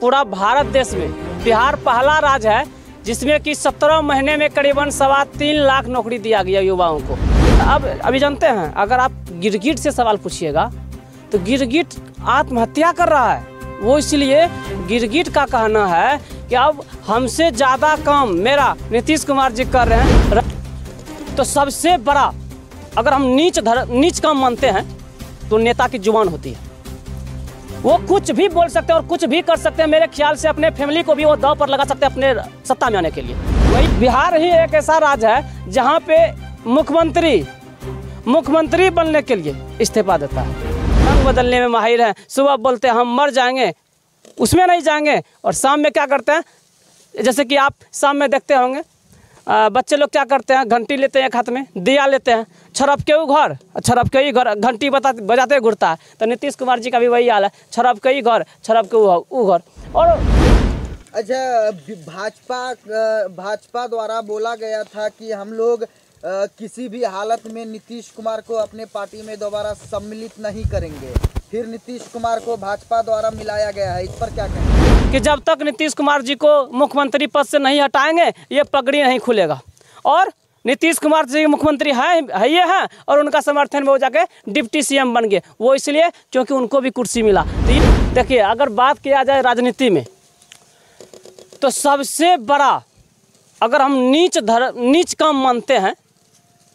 पूरा भारत देश में बिहार पहला राज्य है जिसमें कि 17 महीने में करीबन 3.25 लाख नौकरी दिया गया युवाओं को। अब अभी जानते हैं, अगर आप गिरगिट से सवाल पूछिएगा तो गिरगिट आत्महत्या कर रहा है। वो इसलिए गिरगिट का कहना है कि अब हमसे ज़्यादा काम मेरा नीतीश कुमार जी कर रहे हैं। तो सबसे बड़ा अगर हम नीच काम मानते हैं तो नेता की जुबान होती है। वो कुछ भी बोल सकते हैं और कुछ भी कर सकते हैं। मेरे ख्याल से अपने फैमिली को भी वो दांव पर लगा सकते हैं अपने सत्ता में आने के लिए। वही बिहार ही एक ऐसा राज्य है जहाँ पे मुख्यमंत्री बनने के लिए इस्तीफा देता है। रंग बदलने में माहिर हैं। सुबह बोलते हैं हम मर जाएंगे, उसमें नहीं जाएंगे, और शाम में क्या करते हैं, जैसे कि आप शाम में देखते होंगे बच्चे लोग क्या करते हैं, घंटी लेते हैं, एक हाथ में दिया लेते हैं, छरप के ही घर घंटी बजाते घुरता है। तो नीतीश कुमार जी का भी वही हाल है, छरप के ही घर, छरप के वो घर। और अच्छा, भाजपा द्वारा बोला गया था कि हम लोग किसी भी हालत में नीतीश कुमार को अपने पार्टी में दोबारा सम्मिलित नहीं करेंगे। फिर नीतीश कुमार को भाजपा द्वारा मिलाया गया है, इस पर क्या कहेंगे? कि जब तक नीतीश कुमार जी को मुख्यमंत्री पद से नहीं हटाएंगे ये पगड़ी नहीं खुलेगा। और नीतीश कुमार जी मुख्यमंत्री है ये हैं और उनका समर्थन में वो जाके डिप्टी सीएम बन गए। वो इसलिए क्योंकि उनको भी कुर्सी मिला। तो देखिए, अगर बात किया जाए राजनीति में तो सबसे बड़ा अगर हम नीच काम मानते हैं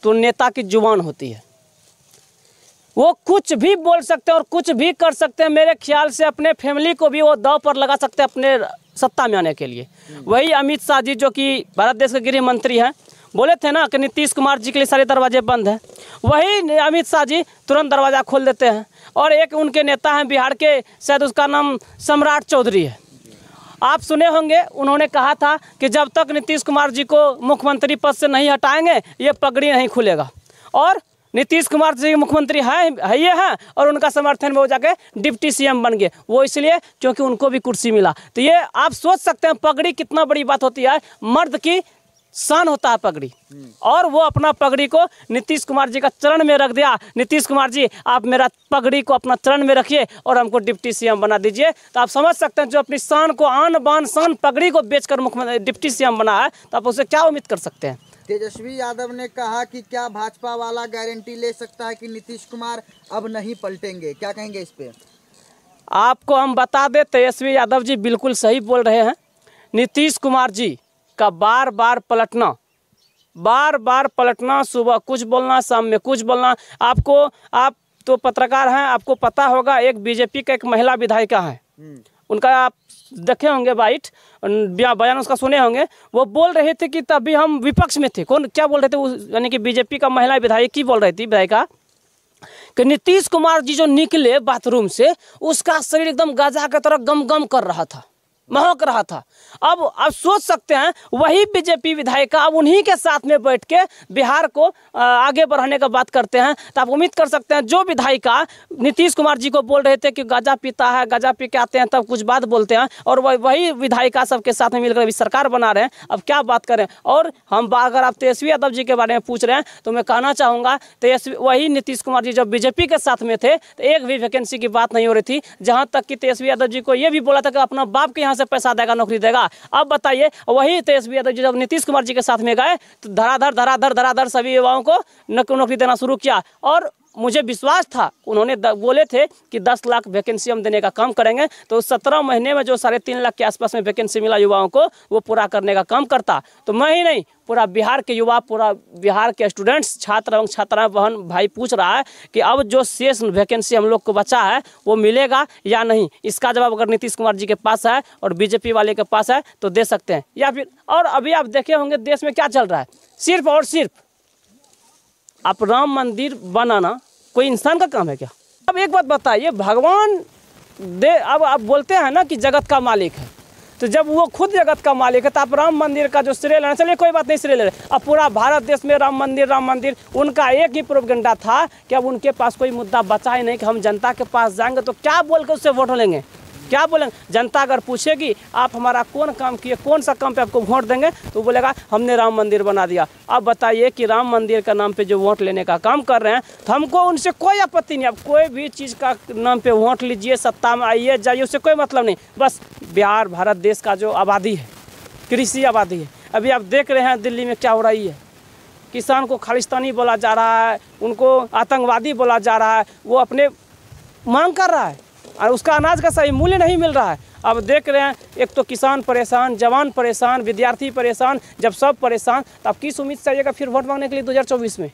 तो नेता की जुबान होती है। वो कुछ भी बोल सकते हैं और कुछ भी कर सकते हैं। मेरे ख्याल से अपने फैमिली को भी वो दांव पर लगा सकते हैं अपने सत्ता में आने के लिए। वही अमित शाह जी जो कि भारत देश के गृह मंत्री हैं, बोले थे ना कि नीतीश कुमार जी के लिए सारे दरवाजे बंद हैं। वही अमित शाह जी तुरंत दरवाज़ा खोल देते हैं। और एक उनके नेता हैं बिहार के, शायद उसका नाम सम्राट चौधरी है, आप सुने होंगे। उन्होंने कहा था कि जब तक नीतीश कुमार जी को मुख्यमंत्री पद से नहीं हटाएंगे ये पगड़ी नहीं खुलेगा। और नीतीश कुमार जी मुख्यमंत्री है ये हैं और उनका समर्थन में वो जाके डिप्टी सीएम बन गए। वो इसलिए क्योंकि उनको भी कुर्सी मिला। तो ये आप सोच सकते हैं पगड़ी कितना बड़ी बात होती है। मर्द की शान होता है पगड़ी, और वो अपना पगड़ी को नीतीश कुमार जी का चरण में रख दिया। नीतीश कुमार जी, आप मेरा पगड़ी को अपना चरण में रखिए और हमको डिप्टी सीएम बना दीजिए। तो आप समझ सकते हैं जो अपनी शान को, आन बान शान पगड़ी को बेचकर मुख्यमंत्री डिप्टी सीएम बना है, तो आप उससे क्या उम्मीद कर सकते हैं। तेजस्वी यादव ने कहा कि क्या भाजपा वाला गारंटी ले सकता है कि नीतीश कुमार अब नहीं पलटेंगे? क्या कहेंगे इस पे? आपको हम बता दें, तेजस्वी यादव जी बिल्कुल सही बोल रहे हैं। नीतीश कुमार जी का बार बार पलटना, सुबह कुछ बोलना, शाम में कुछ बोलना। आप तो पत्रकार हैं, आपको पता होगा एक बीजेपी का एक महिला विधायिका है, उनका आप देखे होंगे बयान उसका सुने होंगे। वो बोल रहे थे कि तभी हम विपक्ष में थे। कौन क्या बोल रहे थे? यानी कि बीजेपी का महिला विधायक की बोल रही थी विधायिका कि नीतीश कुमार जी जो निकले बाथरूम से उसका शरीर एकदम गाजा की तरह गम गम कर रहा था, महक रहा था। अब आप सोच सकते हैं वही बीजेपी विधायिका अब उन्हीं के साथ में बैठ के बिहार को आगे बढ़ाने का बात करते हैं। तो आप उम्मीद कर सकते हैं जो विधायिका नीतीश कुमार जी को बोल रहे थे कि गांजा पीता है, गांजा पी के आते हैं तब कुछ बात बोलते हैं, और वही विधायिका सबके साथ में मिलकर अभी सरकार बना रहे हैं। अब क्या बात करें। और हम अगर आप तेजस्वी यादव जी के बारे में पूछ रहे हैं तो मैं कहना चाहूँगा वही नीतीश कुमार जी जब बीजेपी के साथ में थे तो एक भी वैकेंसी की बात नहीं हो रही थी। जहाँ तक कि तेजस्वी यादव जी को ये भी बोला था कि अपना बाप के यहाँ से पैसा देगा, नौकरी देगा। अब बताइए, वही तेजस्वी यादव जी जब नीतीश कुमार जी के साथ में गए तो धराधर सभी युवाओं को नौकरी देना शुरू किया। और मुझे विश्वास था, उन्होंने बोले थे कि 10 लाख वैकेंसी हम देने का काम करेंगे। तो 17 महीने में जो 3.5 लाख के आसपास में वैकेंसी मिला युवाओं को, वो पूरा करने का काम करता। तो मैं ही नहीं, पूरा बिहार के युवा, पूरा बिहार के स्टूडेंट्स, छात्र एवं छात्राएं, बहन भाई पूछ रहा है कि अब जो शेष वैकेंसी हम लोग को बचा है वो मिलेगा या नहीं। इसका जवाब अगर नीतीश कुमार जी के पास है और बीजेपी वाले के पास है तो दे सकते हैं, या फिर। और अभी आप देखे होंगे देश में क्या चल रहा है, सिर्फ और सिर्फ आप राम मंदिर बनाना कोई इंसान का काम है क्या? अब एक बात बताइए, भगवान अब आप बोलते हैं ना कि जगत का मालिक है, तो जब वो खुद जगत का मालिक है तो आप राम मंदिर का जो श्रेय लेना, चलिए कोई बात नहीं, श्रेय ले रहे। अब पूरा भारत देश में राम मंदिर, उनका एक ही प्रोपेगेंडा था कि अब उनके पास कोई मुद्दा बचा ही नहीं कि हम जनता के पास जाएंगे तो क्या बोल कर उससे वोट लेंगे। क्या बोलेंगे? जनता अगर पूछेगी आप हमारा कौन काम किए, कौन सा काम पे आपको वोट देंगे, तो बोलेगा हमने राम मंदिर बना दिया। अब बताइए कि राम मंदिर का नाम पे जो वोट लेने का काम कर रहे हैं, तो हमको उनसे कोई आपत्ति नहीं। अब कोई भी चीज़ का नाम पे वोट लीजिए, सत्ता में आइए जाइए, उससे कोई मतलब नहीं। बस बिहार भारत देश का जो आबादी है, कृषि आबादी है। अभी आप देख रहे हैं दिल्ली में क्या हो रही है, किसान को खालिस्तानी बोला जा रहा है, उनको आतंकवादी बोला जा रहा है, वो अपने मांग कर रहा है और उसका अनाज का सही मूल्य नहीं मिल रहा है। अब देख रहे हैं एक तो किसान परेशान, जवान परेशान, विद्यार्थी परेशान। जब सब परेशान, तो आप किस उम्मीद से आइएगा फिर वोट मांगने के लिए 2024 में?